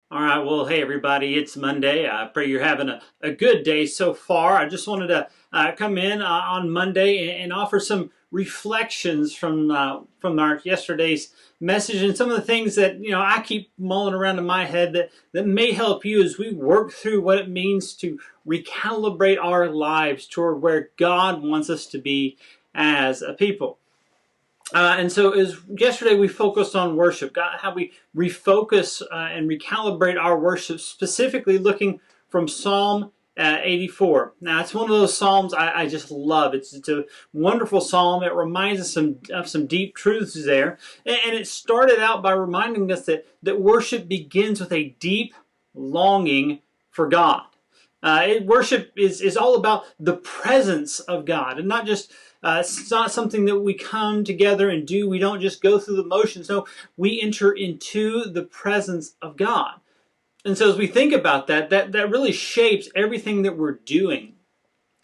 All right, well, hey everybody, it's Monday. I pray you're having a good day so far. I just wanted to come in on Monday and offer some reflections from our yesterday's message and some of the things that I keep mulling around in my head that may help you as we work through what it means to recalibrate our lives toward where God wants us to be as a people. And so, as yesterday we focused on worship, God, how we refocus and recalibrate our worship, specifically looking from Psalm 84. Now, it's one of those psalms I just love. It's a wonderful psalm. It reminds us of some deep truths there, and it started out by reminding us that worship begins with a deep longing for God. Worship is all about the presence of God, and not just it's not something that we come together and do. We don't just go through the motions. No, we enter into the presence of God. And so as we think about that really shapes everything that we're doing.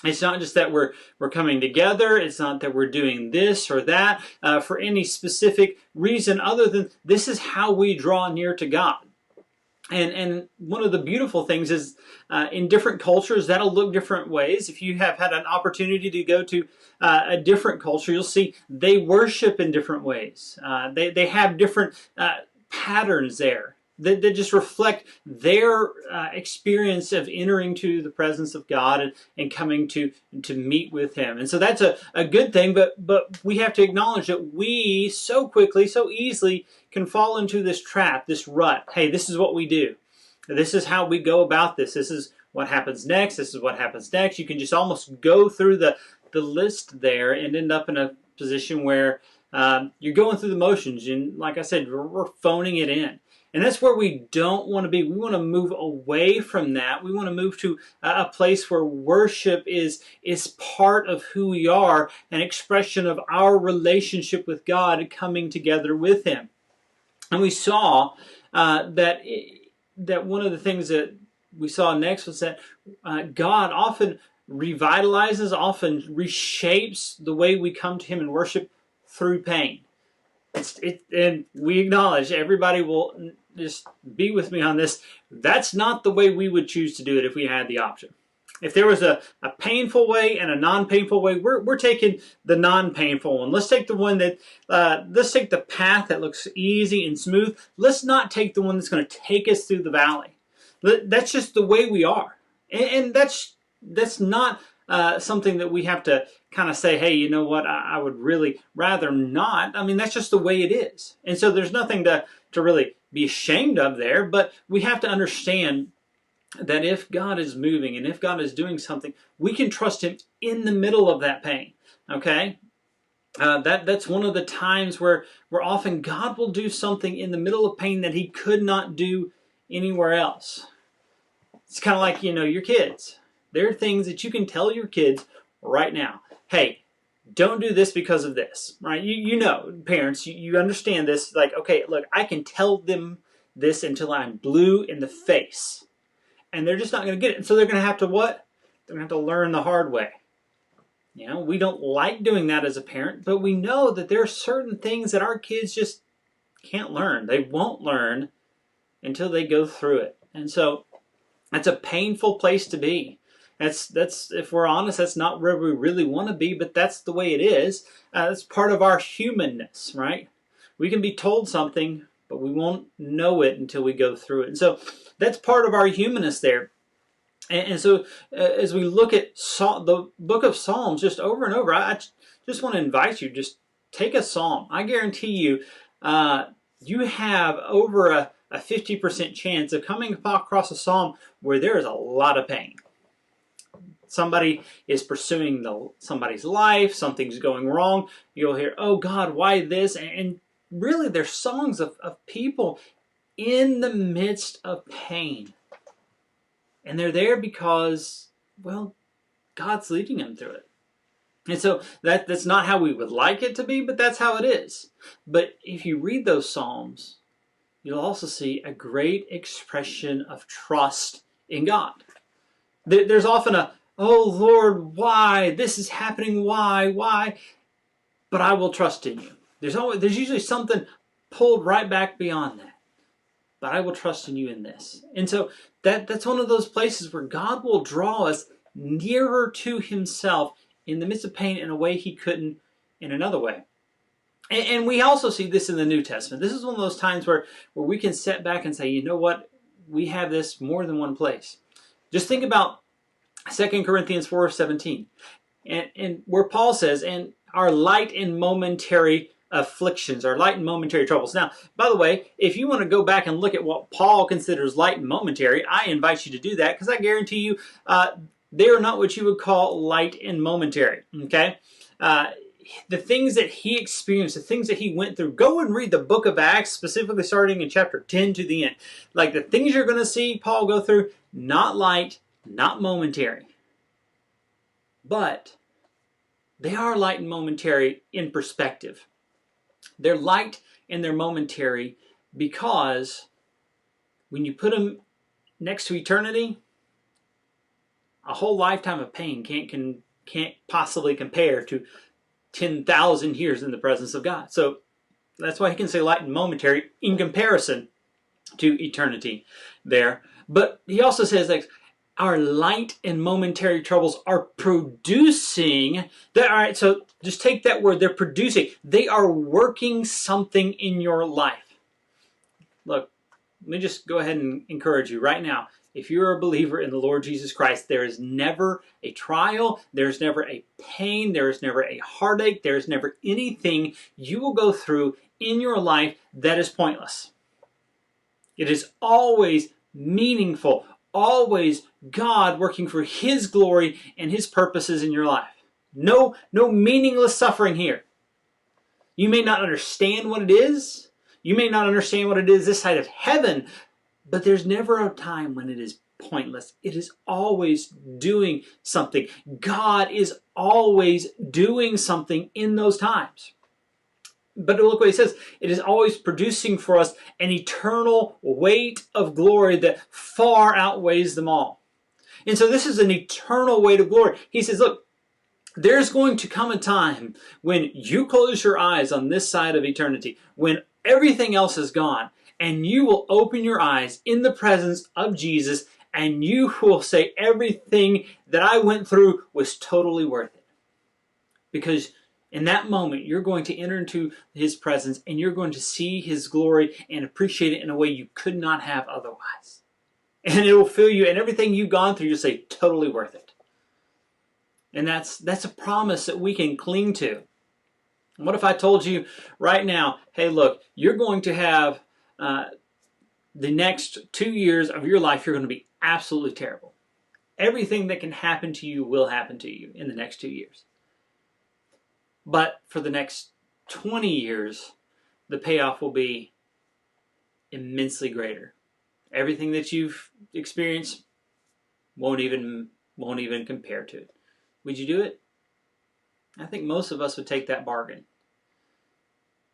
It's not just that we're coming together. It's not that we're doing this or that for any specific reason other than this is how we draw near to God. And one of the beautiful things is in different cultures, that'll look different ways. If you have had an opportunity to go to a different culture, you'll see they worship in different ways. They have different patterns there that just reflect their experience of entering to the presence of God and coming to meet with Him. And so that's a good thing, but we have to acknowledge that we so quickly, so easily can fall into this trap, this rut. Hey, this is what we do. This is how we go about this. This is what happens next. This is what happens next. You can just almost go through the list there and end up in a position where you're going through the motions. And like I said, we're phoning it in. And that's where we don't want to be. We want to move away from that. We want to move to a place where worship is part of who we are, an expression of our relationship with God coming together with Him. And we saw that one of the things that we saw next was that God often revitalizes, often reshapes the way we come to Him in worship through pain. And we acknowledge, everybody will just be with me on this, that's not the way we would choose to do it if we had the option. If there was a painful way and a non-painful way, we're taking the non-painful one. Let's take the one that, let's take the path that looks easy and smooth. Let's not take the one that's going to take us through the valley. That's just the way we are. And that's not something that we have to kind of say, hey, you know what, I would really rather not. I mean, that's just the way it is. And so there's nothing to really be ashamed of there, but we have to understand that if God is moving and if God is doing something, we can trust Him in the middle of that pain, okay? That's one of the times where often God will do something in the middle of pain that He could not do anywhere else. It's kind of like, your kids. There are things that you can tell your kids right now. Hey, don't do this because of this, right? You know, parents, you understand this. Like, okay, look, I can tell them this until I'm blue in the face. And they're just not going to get it. And so they're going to have to what? They're going to have to learn the hard way. We don't like doing that as a parent, but we know that there are certain things that our kids just can't learn. They won't learn until they go through it. And so that's a painful place to be. That's if we're honest, that's not where we really want to be, but that's the way it is. That's part of our humanness, right? We can be told something, but we won't know it until we go through it. And so that's part of our humanness there. And so as we look at the book of Psalms just over and over, I just want to invite you, just take a psalm. I guarantee you, you have over a 50% chance of coming across a psalm where there is a lot of pain. Somebody is pursuing somebody's life, something's going wrong. You'll hear, oh God, why this? And really they're songs of people in the midst of pain. And they're there because, well, God's leading them through it. And so that's not how we would like it to be, but that's how it is. But if you read those Psalms, you'll also see a great expression of trust in God. There's often oh Lord, why? This is happening, why? But I will trust in you. There's usually something pulled right back beyond that. but I will trust in you in this. And so that's one of those places where God will draw us nearer to himself in the midst of pain in a way he couldn't in another way. And we also see this in the New Testament. This is one of those times where we can sit back and say, you know what? We have this more than one place. Just think about 2 Corinthians 4:17, and where Paul says, and our light and momentary afflictions, our light and momentary troubles. Now, by the way, if you want to go back and look at what Paul considers light and momentary, I invite you to do that, because I guarantee you they are not what you would call light and momentary, okay? The things that he experienced, the things that he went through, go and read the book of Acts, specifically starting in chapter 10 to the end. Like the things you're going to see Paul go through, not light, not momentary, but they are light and momentary in perspective. They're light and they're momentary because when you put them next to eternity, a whole lifetime of pain can't possibly compare to 10,000 years in the presence of God. So that's why he can say light and momentary in comparison to eternity there. But he also says that our light and momentary troubles are producing that. All right, so just take that word. They're producing. They are working something in your life. Look, let me just go ahead and encourage you right now. If you're a believer in the Lord Jesus Christ, there is never a trial, there's never a pain, there is never a heartache, there is never anything you will go through in your life that is pointless. It is always meaningful, always God working for his glory and his purposes in your life. No meaningless suffering here. You may not understand what it is. You may not understand what it is this side of heaven, but there's never a time when it is pointless. It is always doing something. God is always doing something in those times. But look what he says. It is always producing for us an eternal weight of glory that far outweighs them all. And so this is an eternal weight of glory. He says, look, there's going to come a time when you close your eyes on this side of eternity, when everything else is gone, and you will open your eyes in the presence of Jesus, and you will say everything that I went through was totally worth it. Because in that moment, you're going to enter into his presence, and you're going to see his glory and appreciate it in a way you could not have otherwise. And it will fill you, and everything you've gone through, you'll say, totally worth it. And that's a promise that we can cling to. What if I told you right now, hey, look, you're going to have the next 2 years of your life, you're going to be absolutely terrible. Everything that can happen to you will happen to you in the next 2 years. But for the next 20 years, the payoff will be immensely greater. Everything that you've experienced won't even compare to it. Would you do it? I think most of us would take that bargain.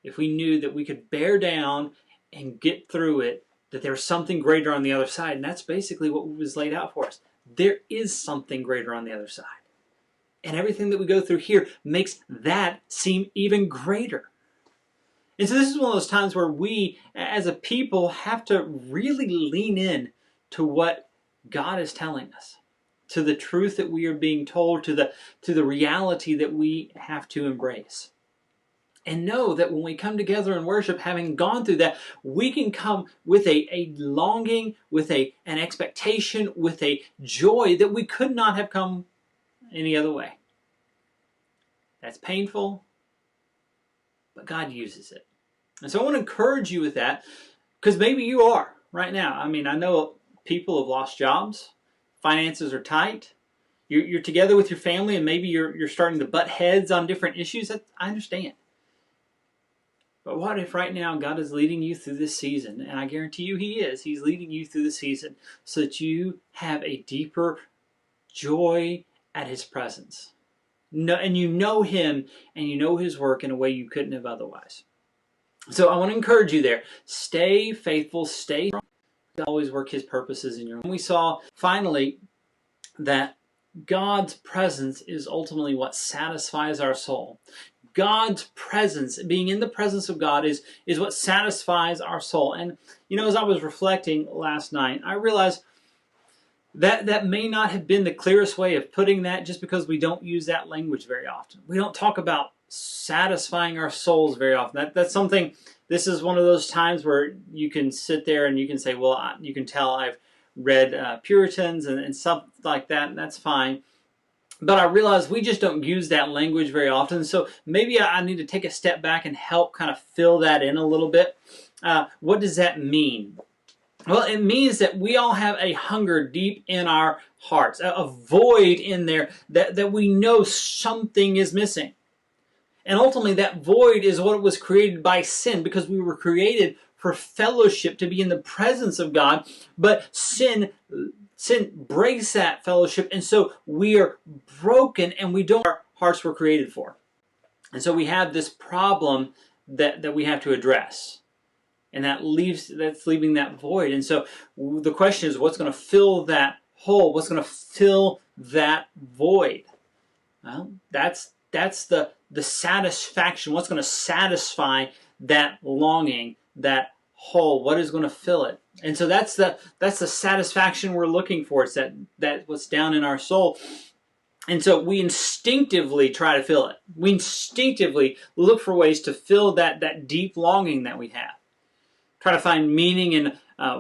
If we knew that we could bear down and get through it, that there's something greater on the other side. And that's basically what was laid out for us. There is something greater on the other side. And everything that we go through here makes that seem even greater. And so this is one of those times where we, as a people, have to really lean in to what God is telling us, to the truth that we are being told, to the reality that we have to embrace. And know that when we come together in worship, having gone through that, we can come with a longing, with an expectation, with a joy that we could not have come any other way. That's painful, but God uses it. And so I want to encourage you with that, because maybe you are right now. I mean, I know people have lost jobs, finances are tight, you're together with your family, and maybe you're starting to butt heads on different issues. I understand. But what if right now God is leading you through this season, and I guarantee you He is. He's leading you through the season so that you have a deeper joy at His presence. And you know Him, and you know His work in a way you couldn't have otherwise. So I want to encourage you there. Stay faithful, stay strong. God always work His purposes in your life. We saw finally that God's presence is ultimately what satisfies our soul. God's presence, being in the presence of God, is what satisfies our soul. And as I was reflecting last night, I realized that may not have been the clearest way of putting that, just because we don't use that language very often. We don't talk about satisfying our souls very often. That's something. This is one of those times where you can sit there and you can say, well, you can tell I've read Puritans and stuff like that, and that's fine. But I realize we just don't use that language very often. So maybe I need to take a step back and help kind of fill that in a little bit. What does that mean? Well, it means that we all have a hunger deep in our hearts, a void in there that we know something is missing. And ultimately, that void is what was created by sin, because we were created for fellowship, to be in the presence of God. But sin breaks that fellowship, and so we are broken, and we don't. Our hearts were created for, and so we have this problem that we have to address, and that's leaving that void. And so the question is, what's going to fill that hole? What's going to fill that void? Well, that's the satisfaction. What's going to satisfy that longing, that hole? What is going to fill it? And so that's the satisfaction we're looking for. It's that what's down in our soul. And so we instinctively try to fill it. We instinctively look for ways to fill that deep longing that we have. Try to find meaning in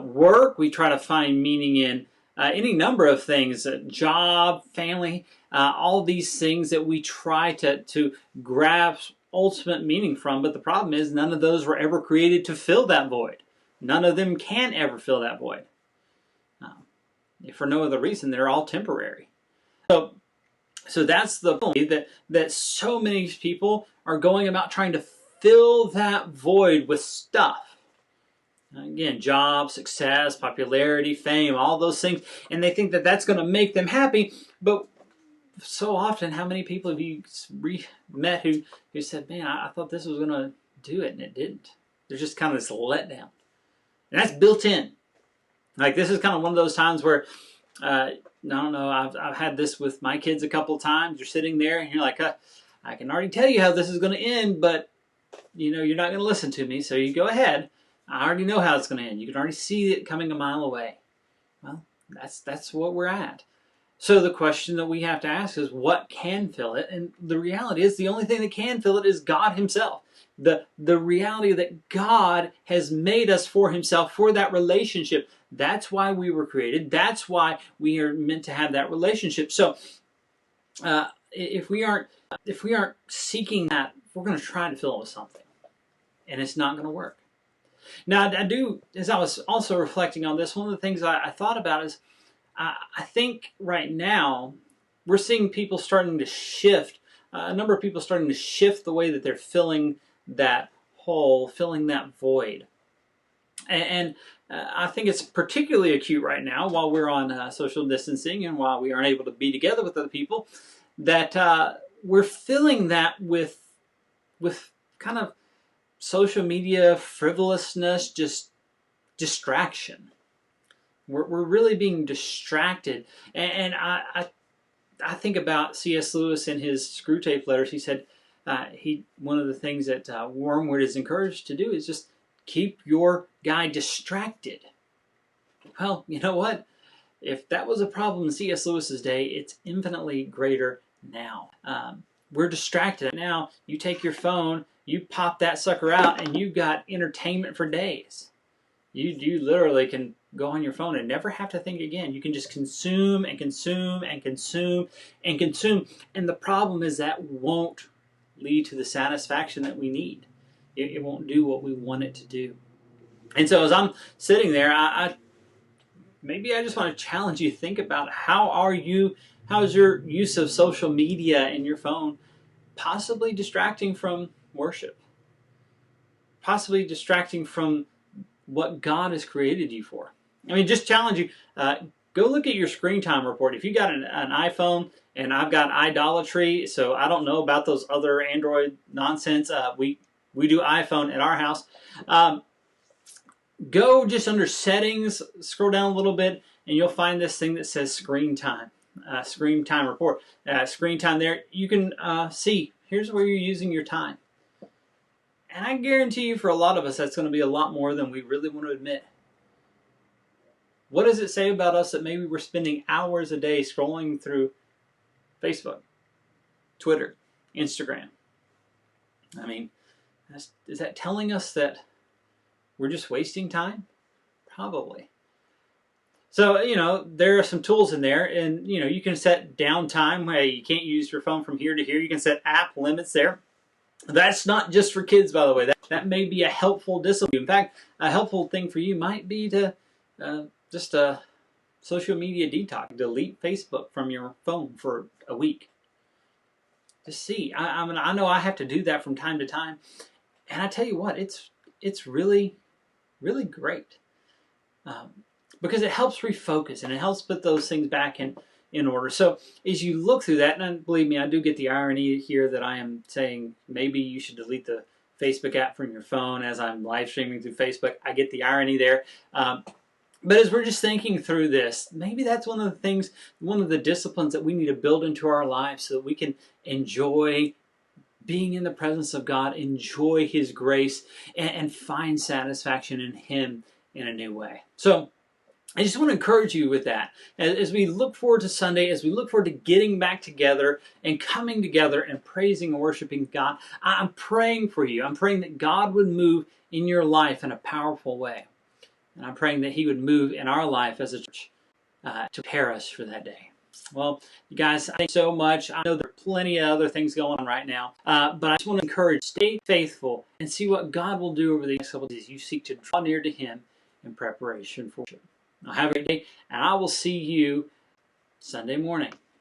work. We try to find meaning in any number of things, job, family, all these things that we try to grasp ultimate meaning from. But the problem is, none of those were ever created to fill that void. None of them can ever fill that void. If for no other reason, they're all temporary. So that's the point, that so many people are going about trying to fill that void with stuff. Again, job, success, popularity, fame, all those things. And they think that that's going to make them happy. But so often, how many people have you met who said, man, I thought this was going to do it, and it didn't. There's just kind of this letdown. And that's built in. Like, this is kind of one of those times where, I don't know, I've had this with my kids a couple of times. You're sitting there, and you're like, I can already tell you how this is going to end, but, you're not going to listen to me, so you go ahead. I already know how it's going to end. You can already see it coming a mile away. Well, that's what we're at. So the question that we have to ask is, what can fill it? And the reality is, the only thing that can fill it is God himself. The reality that God has made us for himself, for that relationship. That's why we were created. That's why we are meant to have that relationship. So if we aren't seeking that, we're going to try to fill it with something. And it's not going to work. Now, as I was also reflecting on this, one of the things I thought about is, I think right now we're seeing people starting to shift, a number of people starting to shift the way that they're filling that hole, filling that void. And I think it's particularly acute right now while we're on social distancing and while we aren't able to be together with other people, that we're filling that with kind of social media frivolousness, just distraction. We're really being distracted. And I think about C.S. Lewis in his Screwtape Letters. He said one of the things that Wormwood is encouraged to do is just keep your guy distracted. Well, you know what? If that was a problem in C.S. Lewis's day, it's infinitely greater now. We're distracted. Now, you take your phone, you pop that sucker out, and you've got entertainment for days. You literally can go on your phone and never have to think again. You can just consume and consume and consume and consume. And the problem is that won't lead to the satisfaction that we need. It won't do what we want it to do. And so as I'm sitting there, maybe I just want to challenge you to think about how's your use of social media and your phone possibly distracting from worship? Possibly distracting from what God has created you for. I mean, just challenge you, go look at your screen time report. If you got an iPhone, and I've got idolatry, so I don't know about those other Android nonsense. We do iPhone at our house. Go just under settings, scroll down a little bit, and you'll find this thing that says screen time report. Screen time there, you can see Here's where you're using your time. And I guarantee you, for a lot of us, that's going to be a lot more than we really want to admit. What does it say about us that maybe we're spending hours a day scrolling through Facebook, Twitter, Instagram? I mean, is that telling us that we're just wasting time? Probably. So, there are some tools in there, and, you can set downtime. Hey, you can't use your phone from here to here. You can set app limits there. That's not just for kids, by the way. That may be a helpful discipline. In fact, a helpful thing for you might be to just a social media detox. Delete Facebook from your phone for a week. Just see. I know I have to do that from time to time. And I tell you what, it's really, really great. Because it helps refocus and it helps put those things back in order. So as you look through that, and believe me, I do get the irony here that I am saying maybe you should delete the Facebook app from your phone as I'm live streaming through Facebook. I get the irony there. But as we're just thinking through this, maybe that's one of the things, one of the disciplines that we need to build into our lives so that we can enjoy being in the presence of God, enjoy His grace, and find satisfaction in Him in a new way. So I just want to encourage you with that. As we look forward to Sunday, as we look forward to getting back together and coming together and praising and worshiping God, I'm praying for you. I'm praying that God would move in your life in a powerful way. And I'm praying that He would move in our life as a church to prepare us for that day. Well, you guys, thank you so much. I know there are plenty of other things going on right now, but I just want to encourage, stay faithful and see what God will do over the next couple of days. You seek to draw near to Him in preparation for worship. Now have a great day, and I will see you Sunday morning.